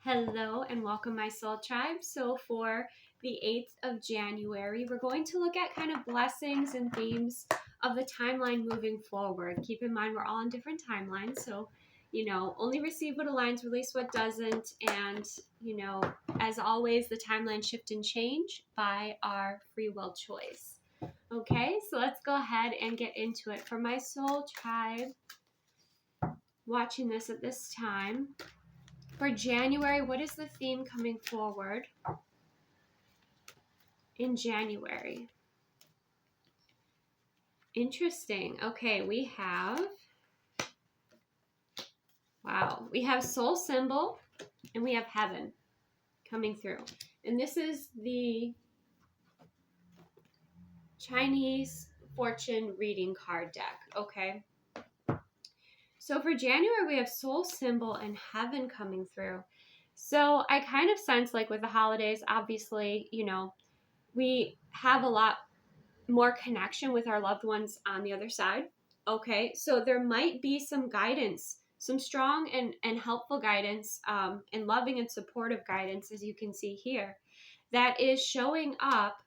Hello and welcome, my soul tribe. So for the 8th of January, we're going to look at kind of blessings and themes of the timeline moving forward. Keep in mind, we're all on different timelines. So, only receive what aligns, release what doesn't. And, as always, the timeline shift and change by our free will choice. Okay, so let's go ahead and get into it. For my soul tribe watching this at this time, for January, what is the theme coming forward in January? Interesting. Okay, we have soul symbol and we have heaven coming through. And this is the Chinese fortune reading card deck, okay? So for January, we have soul symbol and heaven coming through. So I kind of sense like with the holidays, obviously, we have a lot more connection with our loved ones on the other side. Okay, so there might be some guidance, some strong and helpful guidance, and loving and supportive guidance, as you can see here, that is showing up,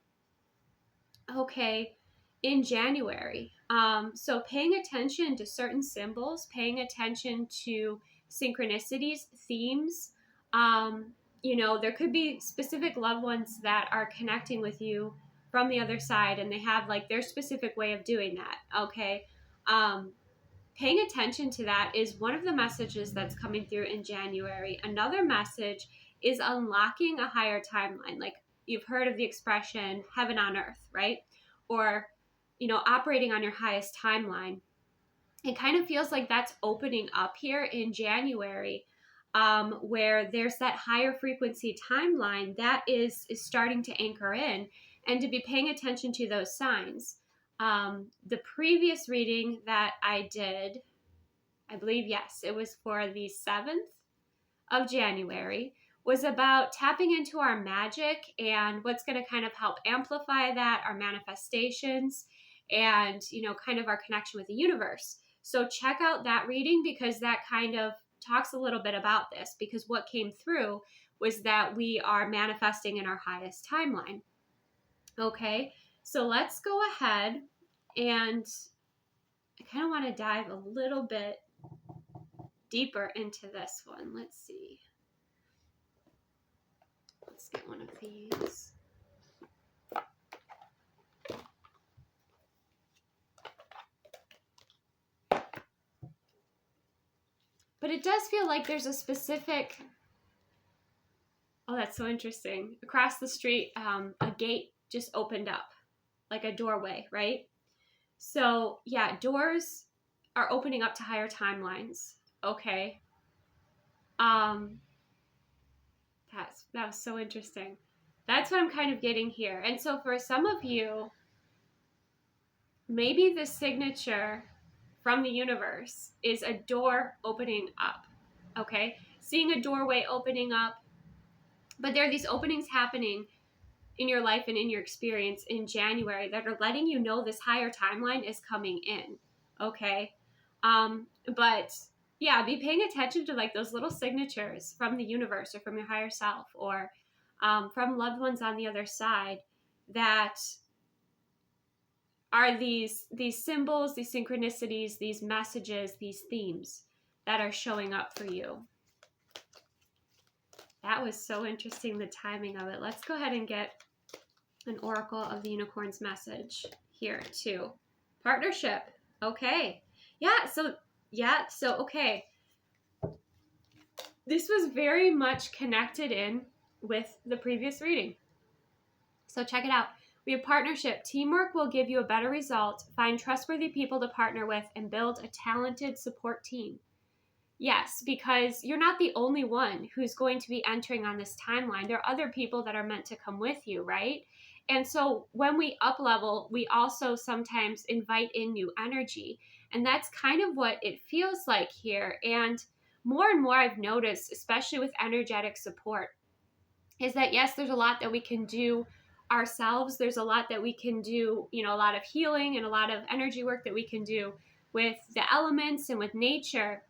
okay, in January. So paying attention to certain symbols, paying attention to synchronicities, themes. There could be specific loved ones that are connecting with you from the other side, and they have like their specific way of doing that. Okay. Paying attention to that is one of the messages that's coming through in January. Another message is unlocking a higher timeline. Like you've heard of the expression heaven on earth, right? Or, operating on your highest timeline. It kind of feels like that's opening up here in January, where there's that higher frequency timeline that is starting to anchor in, and to be paying attention to those signs. The previous reading that I did, I believe, yes, it was for the 7th of January, was about tapping into our magic and what's going to kind of help amplify that, our manifestations, and, kind of our connection with the universe. So check out that reading because that kind of talks a little bit about this, because what came through was that we are manifesting in our highest timeline. Okay, so let's go ahead and I kind of want to dive a little bit deeper into this one. Let's see. Let's get one of these. But it does feel like there's a specific, oh, that's so interesting. Across the street, a gate just opened up, like a doorway, right? So yeah, doors are opening up to higher timelines. Okay. That was so interesting. That's what I'm kind of getting here. And so for some of you, maybe the signature from the universe is a door opening up. Okay. Seeing a doorway opening up, but there are these openings happening in your life and in your experience in January that are letting you know this higher timeline is coming in. Okay. But yeah, be paying attention to like those little signatures from the universe or from your higher self, or from loved ones on the other side, that are these symbols, these synchronicities, these messages, these themes that are showing up for you. That was so interesting, the timing of it. Let's go ahead and get an Oracle of the Unicorn's message here too. Partnership. Okay. So okay. This was very much connected in with the previous reading. So check it out. We have partnership. Teamwork will give you a better result. Find trustworthy people to partner with and build a talented support team. Yes, because you're not the only one who's going to be entering on this timeline. There are other people that are meant to come with you, right? And so when we up level, we also sometimes invite in new energy. And that's kind of what it feels like here. And more I've noticed, especially with energetic support, is that yes, there's a lot that we can do ourselves. There's a lot that we can do, a lot of healing and a lot of energy work that we can do with the elements and with nature.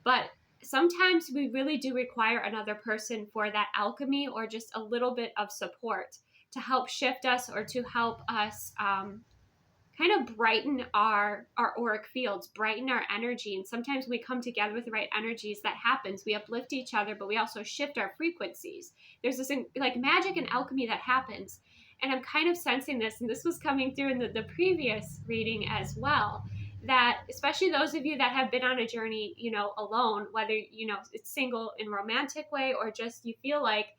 But sometimes we really do require another person for that alchemy, or just a little bit of support to help shift us, or to help us kind of brighten our auric fields, brighten our energy. And sometimes we come together with the right energies. That happens. We uplift each other, but we also shift our frequencies. There's this like magic and alchemy that happens. And I'm kind of sensing this, and this was coming through in the previous reading as well, that especially those of you that have been on a journey, you know, alone, whether, you know, it's single in a romantic way, or just you feel like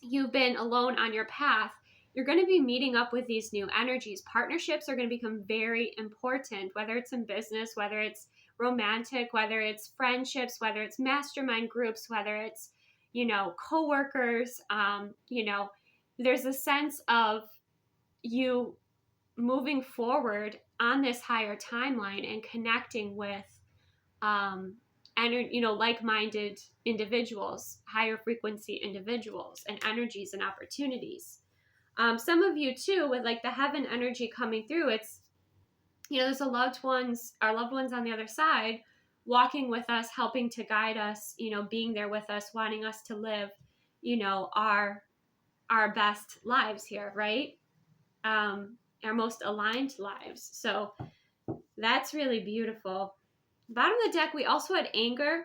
you've been alone on your path, you're going to be meeting up with these new energies. Partnerships are going to become very important, whether it's in business, whether it's romantic, whether it's friendships, whether it's mastermind groups, whether it's, you know, coworkers. You know, there's a sense of you moving forward on this higher timeline and connecting with you know, like-minded individuals, higher frequency individuals, and energies and opportunities. Some of you too, with like the heaven energy coming through, it's, you know, there's our loved ones on the other side, walking with us, helping to guide us, you know, being there with us, wanting us to live, you know, our best lives here, right? Our most aligned lives. So that's really beautiful. Bottom of the deck, we also had anger.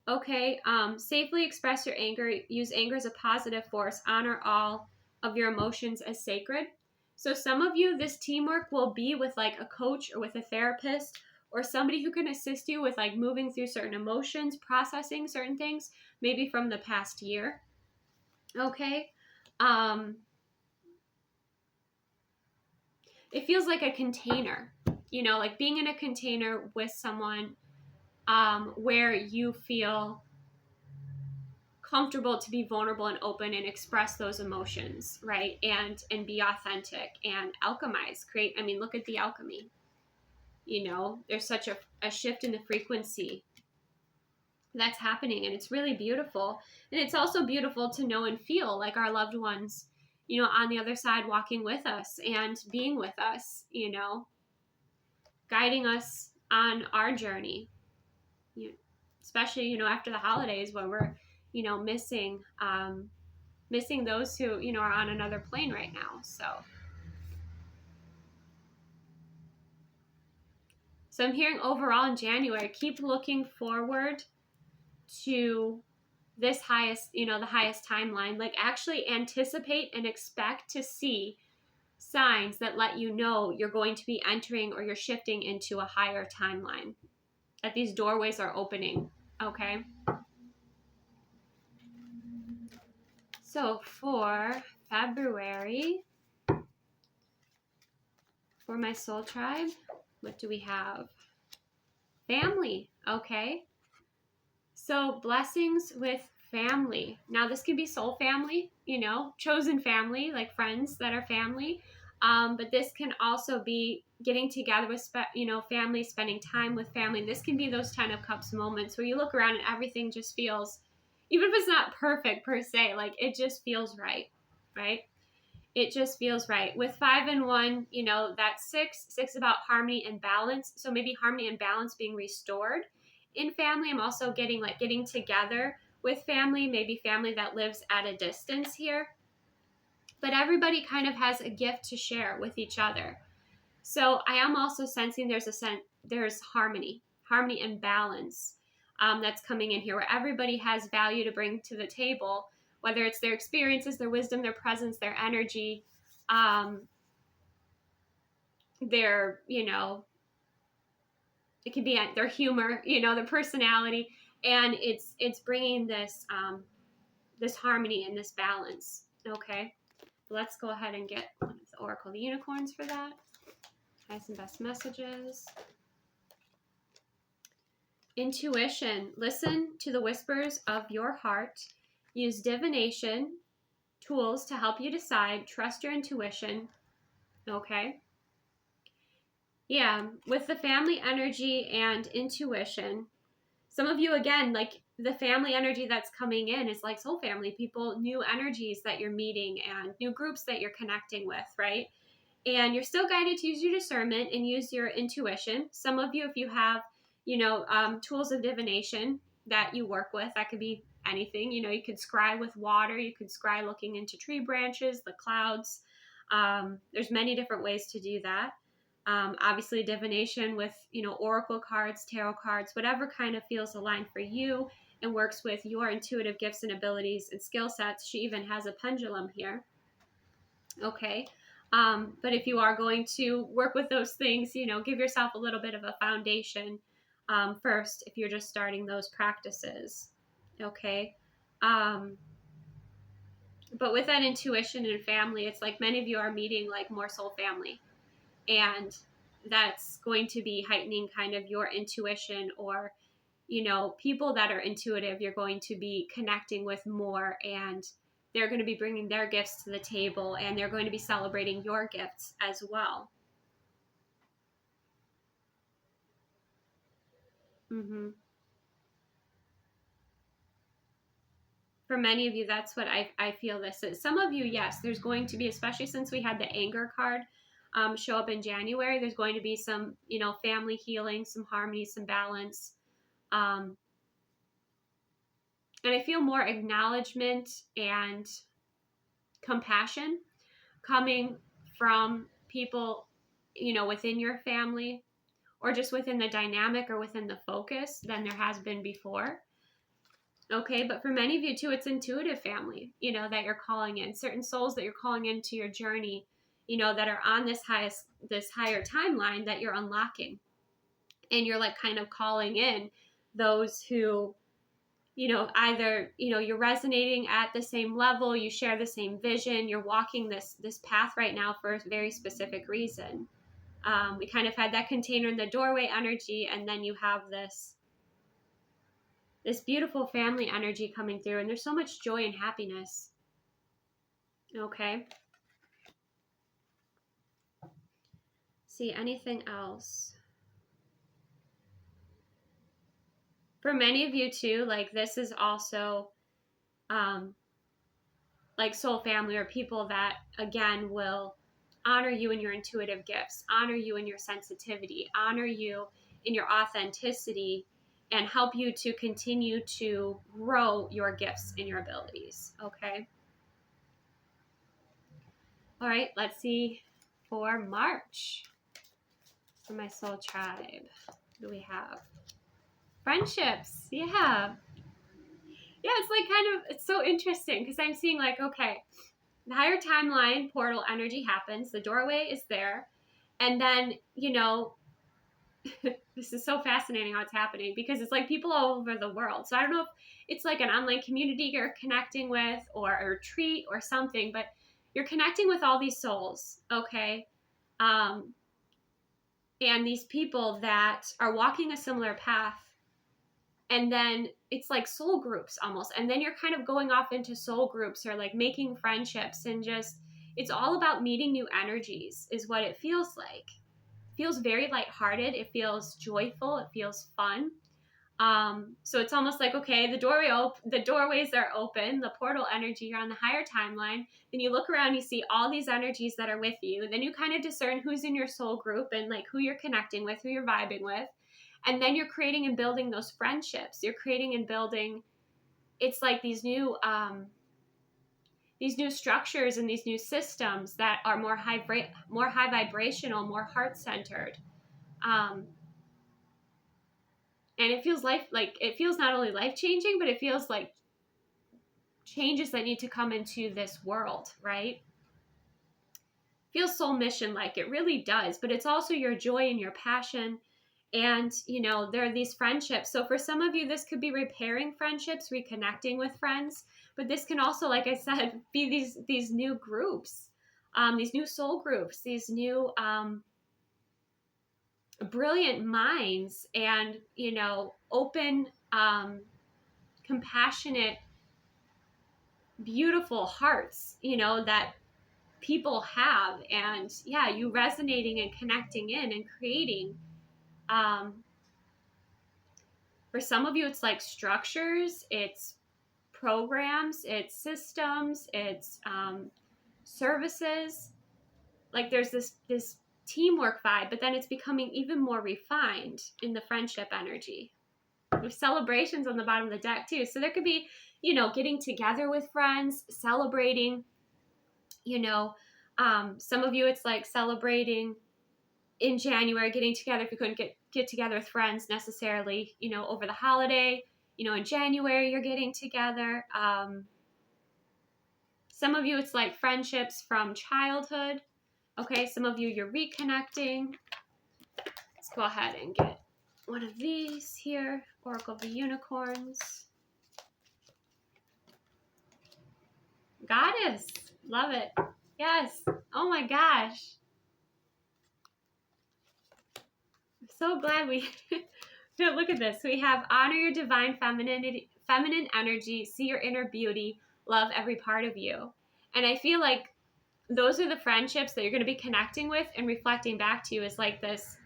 Okay, safely express your anger. Use anger as a positive force. Honor all of your emotions as sacred. So some of you, this teamwork will be with like a coach or with a therapist, or somebody who can assist you with like moving through certain emotions, processing certain things, maybe from the past year. Okay. It feels like a container, you know, like being in a container with someone where you feel comfortable to be vulnerable and open and express those emotions, right? And be authentic and alchemize, create. I mean, look at the alchemy. You know, there's such a shift in the frequency that's happening, and it's really beautiful. And it's also beautiful to know and feel like our loved ones, you know, on the other side, walking with us and being with us, you know, guiding us on our journey. You know, especially, you know, after the holidays, when we're, you know, missing those who, you know, are on another plane right now. So I'm hearing overall in January, keep looking forward to this highest, you know, the highest timeline. Like actually anticipate and expect to see signs that let you know you're going to be entering, or you're shifting into a higher timeline, that these doorways are opening. Okay. So for February, for my soul tribe, what do we have? Family. Okay. So blessings with family. Now this can be soul family, you know, chosen family, like friends that are family. But this can also be getting together with, you know, family, spending time with family. This can be those 10 of Cups moments where you look around and everything just feels, even if it's not perfect per se, like it just feels right, right? It just feels right. With 5 and 1, you know, that's 6 about harmony and balance. So maybe harmony and balance being restored in family. I'm also getting together with family, maybe family that lives at a distance here. But everybody kind of has a gift to share with each other. So I am also sensing there's harmony and balance that's coming in here, where everybody has value to bring to the table, whether it's their experiences, their wisdom, their presence, their energy, their, you know, it could be their humor, you know, their personality, and it's bringing this this harmony and this balance. Okay, let's go ahead and get one of the Oracle of the Unicorns for that. Highest and best messages. Intuition. Listen to the whispers of your heart. Use divination tools to help you decide. Trust your intuition. Okay. Yeah, with the family energy and intuition, some of you, again, like the family energy that's coming in is like soul family people, new energies that you're meeting and new groups that you're connecting with, right? And you're still guided to use your discernment and use your intuition. Some of you, if you have, tools of divination that you work with. That could be anything. You could scry with water. You could scry looking into tree branches, the clouds. There's many different ways to do that. Obviously, divination with, oracle cards, tarot cards, whatever kind of feels aligned for you and works with your intuitive gifts and abilities and skill sets. She even has a pendulum here. Okay. But if you are going to work with those things, give yourself a little bit of a foundation first if you're just starting those practices. Okay. But with that intuition and family, it's like many of you are meeting like more soul family. And that's going to be heightening kind of your intuition, or, people that are intuitive, you're going to be connecting with more, and they're going to be bringing their gifts to the table, and they're going to be celebrating your gifts as well. Mm-hmm. For many of you, that's what I feel this is. Some of you, yes, there's going to be, especially since we had the anger card show up in January, there's going to be some, family healing, some harmony, some balance. And I feel more acknowledgement and compassion coming from people, within your family, or just within the dynamic or within the focus than there has been before. Okay, but for many of you too, it's intuitive family, that you're calling in, certain souls that you're calling into your journey, that are on this higher timeline that you're unlocking. And you're like kind of calling in those who, either, you're resonating at the same level, you share the same vision, you're walking this path right now for a very specific reason. We kind of had that container in the doorway energy, and then you have this beautiful family energy coming through, and there's so much joy and happiness. Okay. See, anything else? For many of you too, like this is also like soul family, or people that again will honor you in your intuitive gifts, honor you in your sensitivity, honor you in your authenticity, and help you to continue to grow your gifts and your abilities. Okay. All right, let's see for March for my soul tribe. What do we have? Friendships. Yeah. Yeah, it's like it's so interesting because I'm seeing like, okay, the higher timeline portal energy happens, the doorway is there, and then, this is so fascinating how it's happening because it's like people all over the world. So I don't know if it's like an online community you're connecting with, or a retreat or something, but you're connecting with all these souls, okay? And these people that are walking a similar path. And then it's like soul groups almost. And then you're kind of going off into soul groups or like making friendships, and just, it's all about meeting new energies is what it feels like. It feels very lighthearted. It feels joyful. It feels fun. So it's almost like, okay, the doorways are open, the portal energy, you're on the higher timeline. Then you look around, you see all these energies that are with you. Then you kind of discern who's in your soul group and like who you're connecting with, who you're vibing with. And then you're creating and building those friendships. You're creating and building, it's like these new structures and these new systems that are more high vibrational, more heart-centered. And it feels it feels not only life-changing, but it feels like changes that need to come into this world, right? Feels soul mission-like. It really does. But it's also your joy and your passion. And, there are these friendships. So for some of you, this could be repairing friendships, reconnecting with friends. But this can also, like I said, be these new groups, these new soul groups, these new brilliant minds, and, open, compassionate, beautiful hearts, that people have. And yeah, you resonating and connecting in and creating. For some of you, it's like structures, it's programs, it's systems, it's services. Like there's this teamwork vibe, but then it's becoming even more refined in the friendship energy. With celebrations on the bottom of the deck too. So there could be, getting together with friends, celebrating, some of you it's like celebrating in January, getting together if you couldn't get together with friends necessarily, over the holiday, in January you're getting together. Some of you it's like friendships from childhood. Okay, some of you you're reconnecting. Let's go ahead and get one of these here, Oracle of the Unicorns. Goddess, love it. Yes. Oh my gosh. I'm so glad we look at this. We have honor your divine feminine energy, see your inner beauty, love every part of you. And I feel like those are the friendships that you're going to be connecting with and reflecting back to you is like this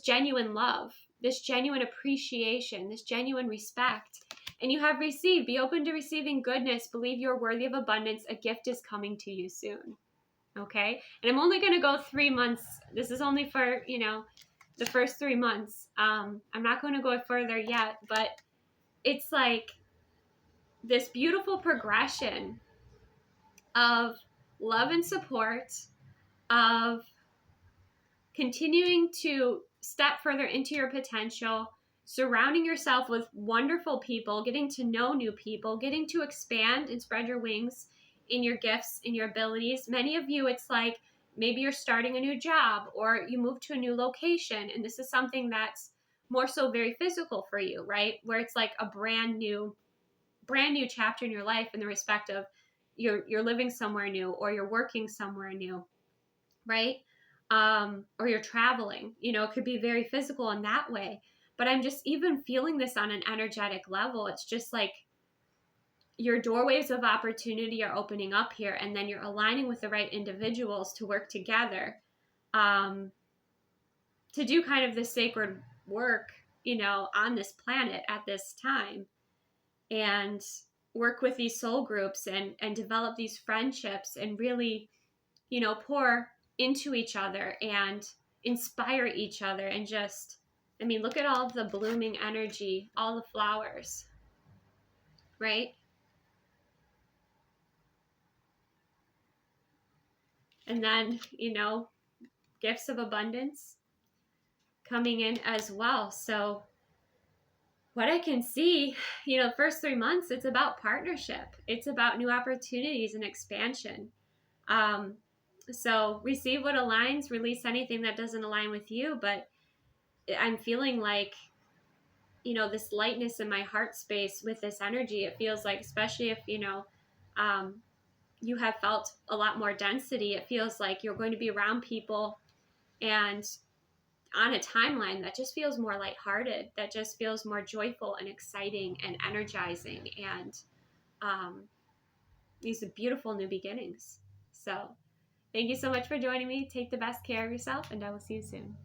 genuine love, this genuine appreciation, this genuine respect. And you have received. Be open to receiving goodness. Believe you're worthy of abundance. A gift is coming to you soon. Okay? And I'm only going to go 3 months. This is only for, the first 3 months. I'm not going to go further yet, but it's like this beautiful progression of love and support, of continuing to step further into your potential, surrounding yourself with wonderful people, getting to know new people, getting to expand and spread your wings in your gifts, in your abilities. Many of you, it's like maybe you're starting a new job or you move to a new location. And this is something that's more so very physical for you, right? Where it's like a brand new chapter in your life in the respect of you're living somewhere new or you're working somewhere new, right? Or you're traveling, it could be very physical in that way. But I'm just even feeling this on an energetic level. It's just like your doorways of opportunity are opening up here, and then you're aligning with the right individuals to work together, to do kind of the sacred work, on this planet at this time, and work with these soul groups and develop these friendships and really, pour into each other and inspire each other. And just, look at all of the blooming energy, all the flowers, right? And then, gifts of abundance coming in as well. So what I can see, the first 3 months, it's about partnership. It's about new opportunities and expansion. So receive what aligns, release anything that doesn't align with you. But I'm feeling like, this lightness in my heart space with this energy. It feels like, especially if, you have felt a lot more density, it feels like you're going to be around people and on a timeline that just feels more lighthearted, that just feels more joyful and exciting and energizing. And these are beautiful new beginnings. So thank you so much for joining me. Take the best care of yourself, and I will see you soon.